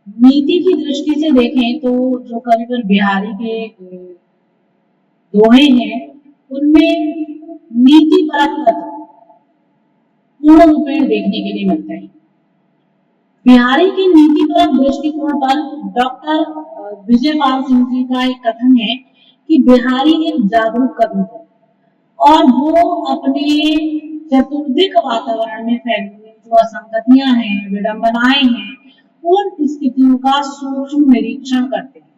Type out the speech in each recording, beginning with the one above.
नीति की दृष्टि से देखें तो जो कविवर बिहारी के दोहे हैं उनमें नीति परक तत्व पूर्ण रूपेण देखने के लिए मिलते हैं। बिहारी के नीति परक दृष्टिकोण पर डॉक्टर विजयपाल सिंह जी का एक कथन है कि बिहारी एक जागरूक कवि थे और वो अपने चतुर्दिक वातावरण में फैली हुई जो असंगतियां हैं, विडंबनाएं हैं, उन स्थितियों का सूक्ष्म निरीक्षण करते हैं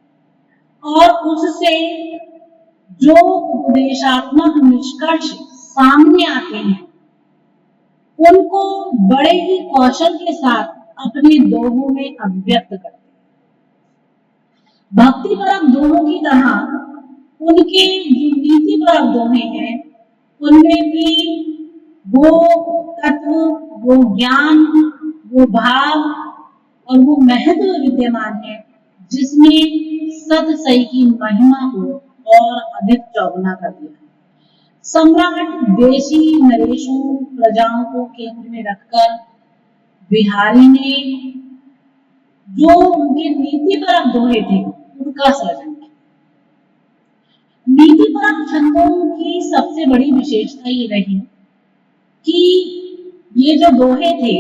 और उससे जो उपदेशात्मक निष्कर्ष सामने आते हैं उनको बड़े ही कौशल के साथ अपने दोहों में अभिव्यक्त करते हैं। भक्तिपरक दोहों की तरह उनके जो नीतिपरक दोहे हैं उनमें भी वो तत्व, वो ज्ञान, वो भाव और वो महत्व विद्यमान है जिसने सत सही की महिमा को और अधिक चौगुना कर दिया। सम्राट देशी नरेशों प्रजाओं को केंद्र में रखकर बिहारी ने जो उनके नीतिपरक दोहे थे उनका सर्जन किया। नीतिपरक छंदों की सबसे बड़ी विशेषता ये रही कि ये जो दोहे थे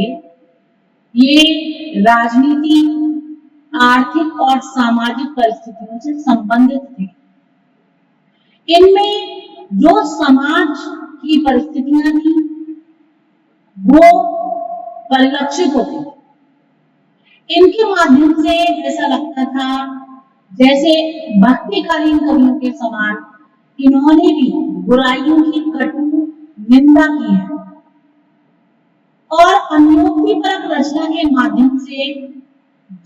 ये राजनीति, आर्थिक और सामाजिक परिस्थितियों से संबंधित थे। इनमें जो समाज की परिस्थितियां थी वो परिलक्षित होती थी। इनके माध्यम से ऐसा लगता था जैसे भक्तिकालीन कवियों के समान इन्होंने भी बुराइयों की कटु निंदा की है और अनुयोक्तिपरक रचना के माध्यम से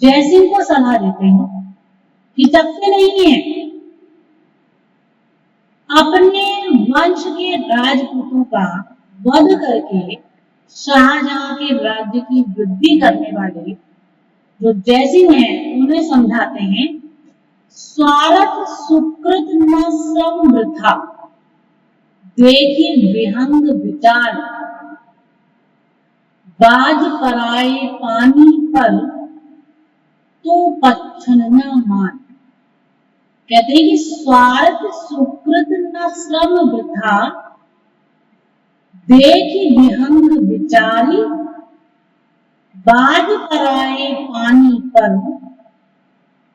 जयसिंह को सलाह देते हैं, हिचकते नहीं है। अपने वंश के राजपूतों का वध करके शाहजहां के राज्य की वृद्धि करने वाले जो जयसिंह हैं उन्हें समझाते हैं, स्वार्थ सुकृत न श्रम वृथा, देखी विहंग विचार, बाज पराए पानी पर, तो पच्छन न मान। कहते हैं कि स्वार्थ सुकृत न श्रम वृथा, देखी विहंग विचारी, बाज पराए पानी पर,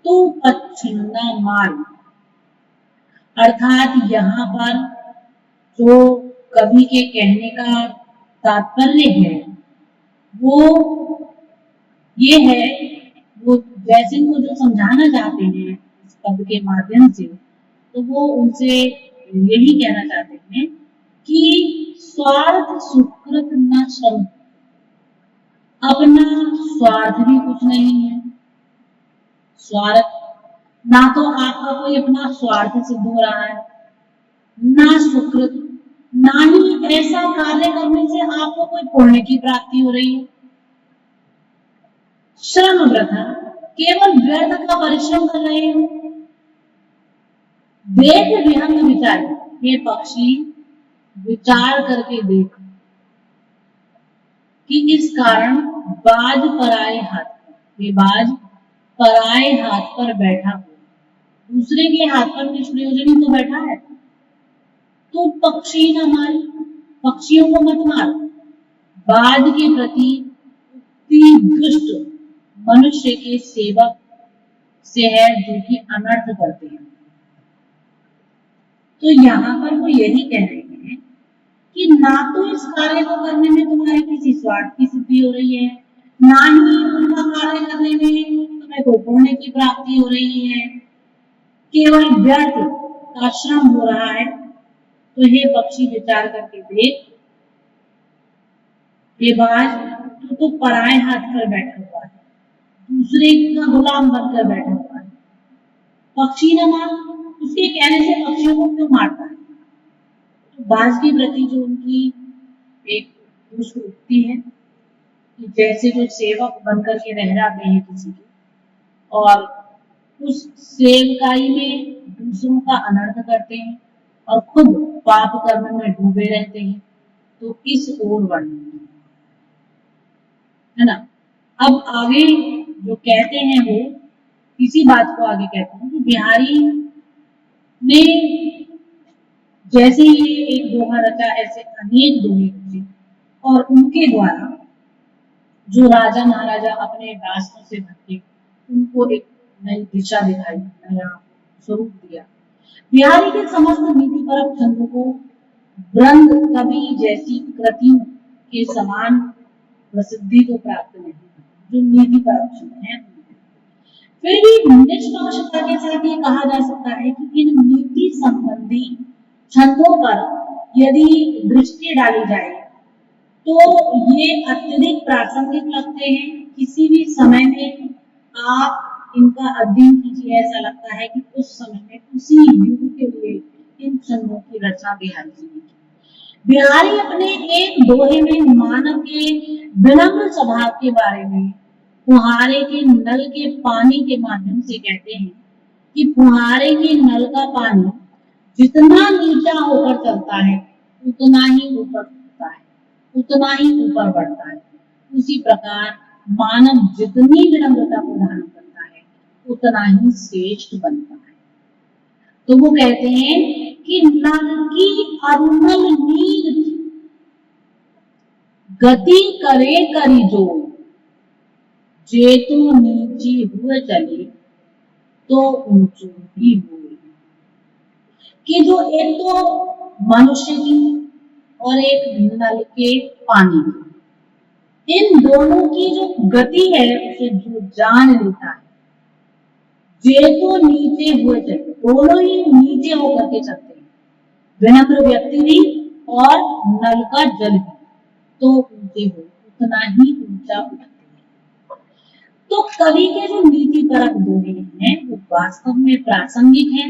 तो पच्छन न मान। अर्थात यहाँ पर जो कवि के कहने का तात्पर्य है वो ये है, वो जयसिंह को जो समझाना चाहते हैं इस पद के माध्यम से, तो वो उनसे यही कहना चाहते हैं कि स्वार्थ सुकृत न श्रम, अपना स्वार्थ भी कुछ नहीं है। स्वार्थ ना तो आपका कोई अपना स्वार्थ सिद्ध हो रहा है, ना सुकृत, ना ही ऐसा कार्य करने से आपको कोई पुण्य की प्राप्ति हो रही है। श्रम वृथा, केवल व्यर्थ का परिश्रम कर रहे हो। देख विहंग विचार, ये पक्षी विचार करके देख कि इस कारण बाज पराए हाथ पर, ये बाज पराए हाथ पर बैठा हो, दूसरे के हाथ पर निष्प्रयोजनी तो बैठा है, तो पक्षी न मार, पक्षियों को मत मार। बाज के प्रति दुष्ट मनुष्य के सेवक से है जो कि अनर्थ करते हैं। तो यहाँ पर वो यही कह रहे हैं कि ना तो इस कार्य को करने में तुम्हारे किसी स्वार्थ की सिद्धि हो रही है, ना ही उनका कार्य करने में तुम्हें कोई पुण्य की प्राप्ति हो रही है, केवल व्यर्थ का श्रम हो रहा है। तो हे पक्षी विचार करके देख, ये बाज तो पराए हाथ पर बैठा हुआ है, दूसरे का गुलाम बनकर बैठा हुआ है। पक्षी न मार, उसके कहने से पक्षियों को क्यों मारता है? तो बाज के प्रति जो उनकी एक दुष्ट उक्ति है कि जैसे जो सेवक बनकर के रह जाते हैं किसी के और उस सेवकाई में दूसरों का अनर्थ करते हैं और खुद पाप कर्म में डूबे रहते हैं, तो इस ओर वर्णन है ना। अब आगे जो कहते हैं वो इसी बात को आगे कहते हैं कि बिहारी ने जैसे ही एक दोहा रचा, ऐसे अनेक दोहे रचे और उनके द्वारा जो राजा महाराजा अपने रास्तों से भटके उनको एक नई दिशा दिखाई, नया स्वरूप दिया। बिहारी के समस्त नीतिपरक छंदों को ग्रंथ कवि जैसी कृतियों के समान प्रसिद्धि को प्राप्त नहीं, जो नीतिपरक छंद है। फिर भी निष्पक्षता के साथ ये कहा जा सकता है कि इन नीति संबंधी छंदों पर यदि दृष्टि डाली जाए तो ये अत्यधिक प्रासंगिक लगते हैं। किसी भी समय में आप इनका अध्ययन कीजिए, ऐसा लगता है कि उस समय में उसी युग के लिए इन छंदों की रचना बिहारी जी ने की। बिहारी अपने एक दोहे में मानव के विनम्र स्वभाव के बारे में फुहारे के नल के पानी के माध्यम से कहते हैं कि फुहारे के नल का पानी जितना नीचा होकर चलता है उतना ही ऊपर उठता है, उतना ही ऊपर बढ़ता है। उसी प्रकार मानव जितनी विनम्रता को धारण करता है उतना ही श्रेष्ठ बनता है। तो वो कहते हैं कि नल की अरुणल नीर गति करे करी जो, जे तो नीची हुए चले तो ऊंचो भी हुए। कि जो एक तो मनुष्य की और एक नल के पानी की, इन दोनों की जो गति है उसे जो जान लेता है, जे तो नीचे हुए चले, दोनों ही नीचे होकर के चलते हैं, विनम्र व्यक्ति भी और नल का जल भी, तो ऊंचे हो उतना ही ऊंचा उठते हैं। तो कवि के जो नीति परक दोहे हैं वो वास्तव में प्रासंगिक हैं।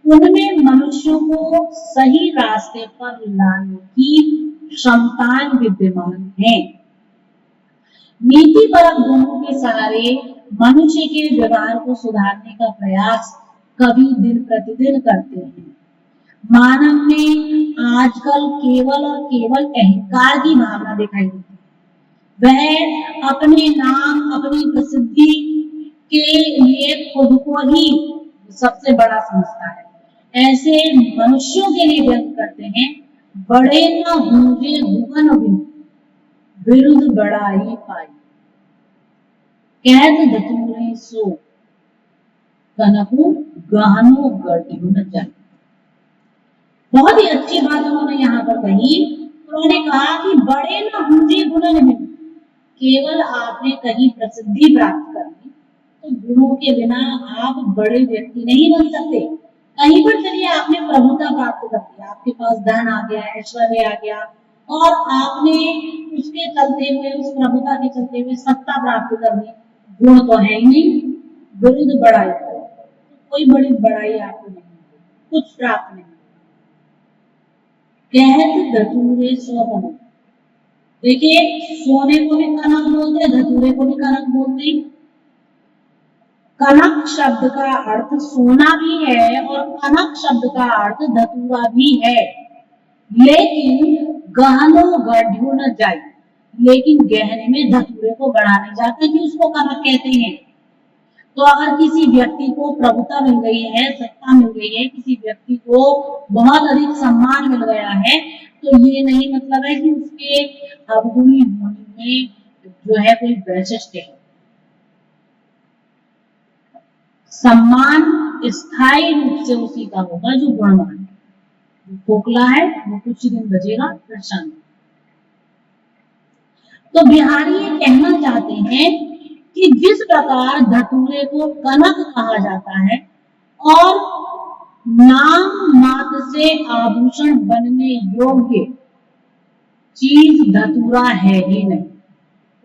उनमें मनुष्यों को सही रास्ते पर लाने की क्षमताएं विद्यमान हैं। नीति परक दोनों के सहारे मनुष्य के व्यवहार को सुधारने का प्रयास कवि दिन प्रतिदिन करते हैं। मानव में आजकल केवल और केवल अहंकार की भावना दिखाई देती है। वह अपने नाम, अपनी प्रसिद्धि के लिए खुद को ही सबसे बड़ा समझता है। ऐसे मनुष्यों के लिए व्यक्त करते हैं, बड़े न होंगे भुवन बिनु, विरुद्ध बड़ाई पाई, कहत धतूरे सो, कनहु गहनो गढ़ियो न जाए। बहुत ही अच्छी बात उन्होंने यहाँ पर कही। उन्होंने कहा कि बड़े न होंगे गुणन बिनु, केवल आपने कहीं प्रसिद्धि प्राप्त करनी तो गुणों के बिना आप बड़े व्यक्ति नहीं बन सकते। कहीं पर चलिए आपने प्रभुता प्राप्त कर दी, आपके पास धन आ गया, ऐश्वर्य आ गया और आपने उसके चलते हुए, उस प्रभुता के चलते हुए सत्ता प्राप्त कर ली, गुण तो है ही नहीं, विरुद्ध बड़ाई करो, कोई बड़ी बड़ाई आपको नहीं, कुछ प्राप्त नहीं। कहत धतूरे सो बनो, देखिए सोने को भी कनक बोलते हैं, धतूरे को भी कनक बोलते हैं। कनक शब्द का अर्थ सोना भी है और कनक शब्द का अर्थ धतूरा भी है। लेकिन गहनो गढ़ियो न जाए, लेकिन गहने में धतूरे को गढ़ा नहीं जाता कि उसको कनक कहते हैं। तो अगर किसी व्यक्ति को प्रभुता मिल गई है, सत्ता मिल गई है, किसी व्यक्ति को बहुत अधिक सम्मान मिल गया है, तो ये नहीं मतलब है कि उसके अवगुणी होने में जो है कोई वैशिष्ट है। सम्मान स्थायी रूप से उसी का होगा जो गुणवान है। जो खोखला है वो कुछ ही दिन बचेगा फिर शांत। तो बिहारी ये कहना चाहते हैं कि जिस प्रकार धतूरे को कनक कहा जाता है और नाम मात्र से आभूषण बनने योग्य चीज धतूरा है ही नहीं,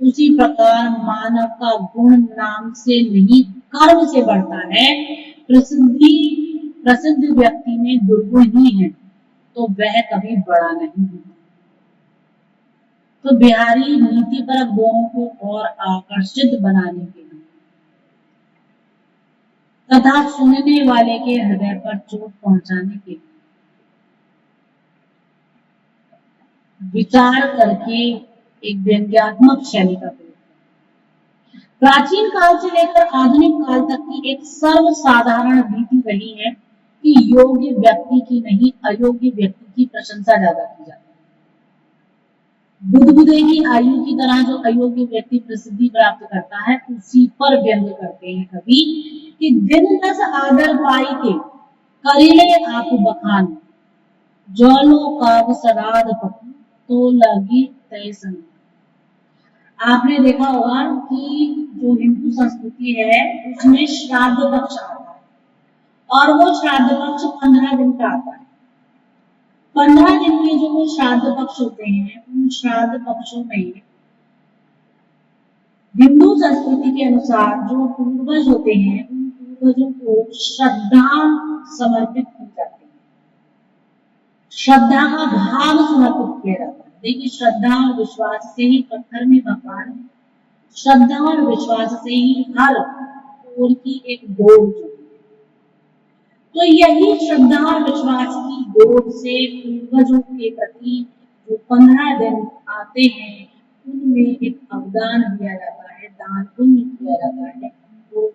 उसी प्रकार मानव का गुण नाम से नहीं कर्म से बढ़ता है। प्रसिद्ध व्यक्ति में दुर्गुण ही है तो वह कभी बड़ा नहीं होता। तो बिहारी नीति परक दोनों को और आकर्षित बनाने के लिए तथा सुनने वाले के हृदय पर चोट पहुंचाने के लिए विचार करके एक व्यंग्यात्मक शैली का प्रयोग, प्राचीन काल से लेकर आधुनिक काल तक की एक सर्वसाधारण रीति रही है कि योग्य व्यक्ति की नहीं, अयोग्य व्यक्ति की प्रशंसा ज्यादा की जाती है। बुदबुदे की आयु की तरह जो अयोग्य व्यक्ति प्रसिद्धि प्राप्त करता है, उसी पर व्यंग करते हैं कवि कि दिन दस आदर पाई के करेले आप बखान, जौलो काग सराद पकू तो लगी तय संग। आपने देखा होगा कि जो हिंदू संस्कृति है उसमें श्राद्ध पक्ष आता है और वो श्राद्ध पक्ष 15 दिन का आता है। 15 दिन के जो वो श्राद्ध पक्ष होते हैं, उन श्राद्ध पक्षों में हिंदू संस्कृति के अनुसार जो पूर्वज होते हैं, उन पूर्वजों को श्रद्धा समर्पित की जाती है, श्रद्धा का भाव समर्पित किया जाता है। देखिए, श्रद्धा और विश्वास से ही पत्थर में भगवान है, श्रद्धा और विश्वास से ही हर ओर की एक डोर जुड़ी है। तो यही श्रद्धा और विश्वास की डोर से पूर्वजों के प्रति जो 15 दिन आते हैं, उनमें एक अवदान दिया जाता है, दान पुण्य किया जाता है, तो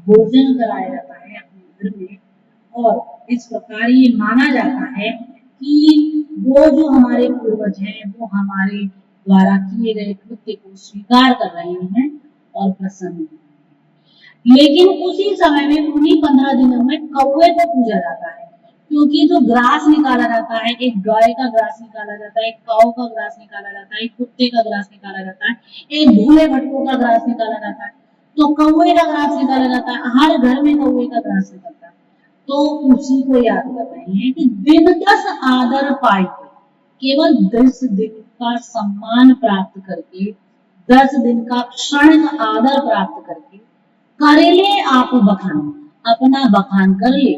भोजन कराया जाता है अपने घर में। और इस प्रकार ये माना जाता है कि वो जो हमारे पूर्वज हैं, वो हमारे द्वारा किए गए कृत्य को स्वीकार कर रहे हैं और प्रसन्न हैं। लेकिन उसी समय में उन्हीं 15 दिनों में कौवे को पूजा जाता है, क्योंकि जो ग्रास निकाला जाता है, एक गाय का ग्रास निकाला जाता है, एक काऊ का ग्रास निकाला जाता है, एक कुत्ते का ग्रास निकाला जाता है, एक भूले भटकों का ग्रास निकाला जाता है, तो कौवे का ग्रास निकाला जाता है। हर घर में कौवे का ग्रास निकलता है। तो उसी को याद कर रहे हैं कि दिन 10 आदर पाई के, केवल 10 दिन का सम्मान प्राप्त करके, 10 दिन का क्षण आदर प्राप्त करके करेले आप बखान, अपना बखान कर ले।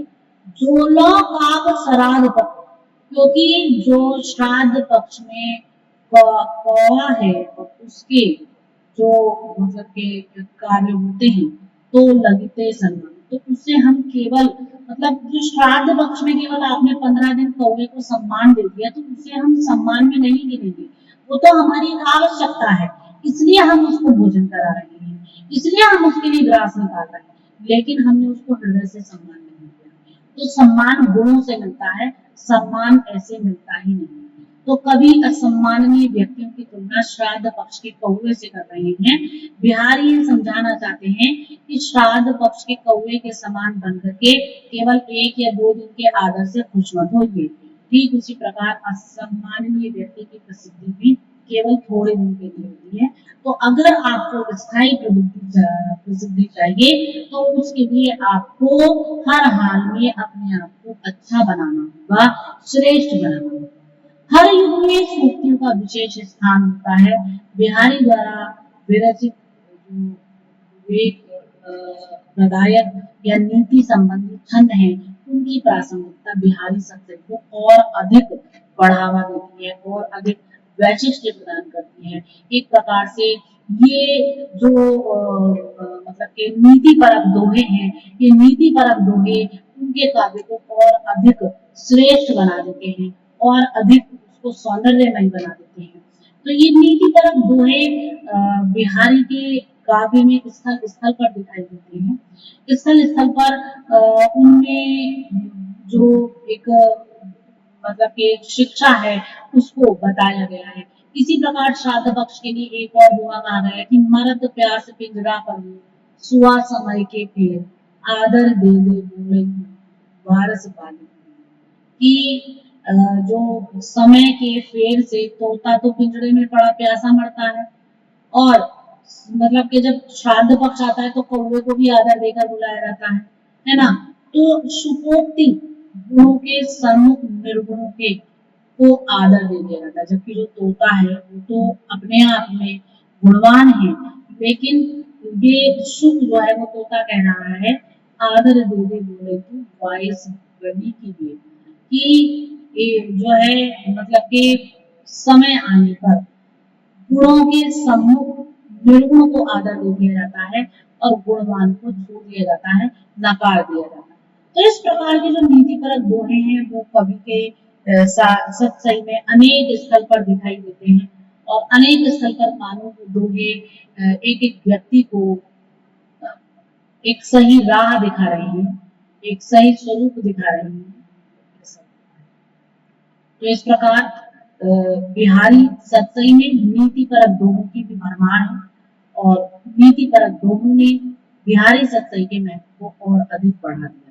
जो लोग आप श्राद्ध पक्ष, क्योंकि जो श्राद्ध पक्ष में कौवा है और उसके जो मतलब के कार्य होते हैं, तो लगते सम्मान, तो उससे हम केवल मतलब जो श्राद्ध पक्ष में केवल आपने 15 दिन कौवे को सम्मान दे दिया, तो उसे हम सम्मान में नहीं गिनेंगे, वो तो हमारी एक आवश्यकता है, इसलिए हम उसको भोजन करा रहे हैं, इसलिए हम उसके लिए ग्रास निकाल रहे हैं, लेकिन हमने उसको हृदय से सम्मान नहीं दिया। तो सम्मान गुणों से मिलता है, सम्मान ऐसे मिलता ही नहीं। तो कभी असम्माननीय व्यक्तियों की तुलना श्राद्ध पक्ष के कौवे से कर रहे हैं। बिहारी ये समझाना चाहते हैं कि श्राद्ध पक्ष के कौवे के समान बनकर के केवल 1 या 2 दिन के आदर से खुश मत होइए। ठीक उसी प्रकार असम्माननीय व्यक्ति की प्रसिद्धि भी केवल थोड़े दिन के लिए होती है। तो अगर आपको स्थायी प्रसिद्धि चाहिए, तो उसके लिए आपको हर हाल में अपने आप को अच्छा बनाना होगा, श्रेष्ठ बनाना होगा। हर युग में सूक्तियों का विशेष स्थान होता है। बिहारी द्वारा विरचित विवेक प्रदायक या नीति संबंधी छंद है, उनकी प्रासंगिकता बिहारी शब्द को और अधिक बढ़ावा देती है और अधिक वैशिष्ट्य प्रदान करती है। एक प्रकार से ये जो मतलब के नीति परक दोहे हैं, ये नीति परक दोहे उनके काव्य को और अधिक श्रेष्ठ बना देते हैं और अधिक उसको सौंदर्यमय बना देते हैं। तो ये नीति परक दोहे बिहारी के काव्य में स्थल स्थल पर दिखाई देते हैं। स्थल स्थल पर उनमें जो एक मतलब कि शिक्षा है, उसको बताया गया है। इसी प्रकार श्राद्ध पक्ष के लिए एक और दोहा कहा गया है कि मरद प्यास पिंजरा पर सुआ समय के फेर, आदर दे दे बोले वारस पाले। कि जो समय के फेर से तोता तो पिंजरे में पड़ा प्यासा मरता है, और मतलब कि जब श्राद्ध पक्ष आता है तो कौवे को भी आदर देकर बुलाया जाता है ना। तो सुपोक्ति गुणों के सम्मुख निर्गुणों के को आदर दे दिया जाता है, जबकि जो तोता है वो तो अपने आप में गुणवान है, लेकिन ये सुख जो है वो तोता कह रहा है आदर दे दे बोले तू वायस गली की बेट, कि ये जो है मतलब कि समय आने पर गुणों के सम्मुख निर्गुण को आदर दे दिया जाता है और गुणवान को छोड़ दिया जाता है, नकार दिया जाता है। तो इस प्रकार के जो नीति परक दोहे हैं वो कवि के सत्सई में अनेक स्थल पर दिखाई देते हैं और अनेक स्थल पर मानो दोहे एक एक व्यक्ति को एक सही राह दिखा रहे हैं, एक सही स्वरूप दिखा रहे हैं। तो इस प्रकार बिहारी सत्सई में नीति परक दोहों की भी भरमार है और नीति परक दोहों ने बिहारी सत्सई के महत्व को और अधिक बढ़ा दिया।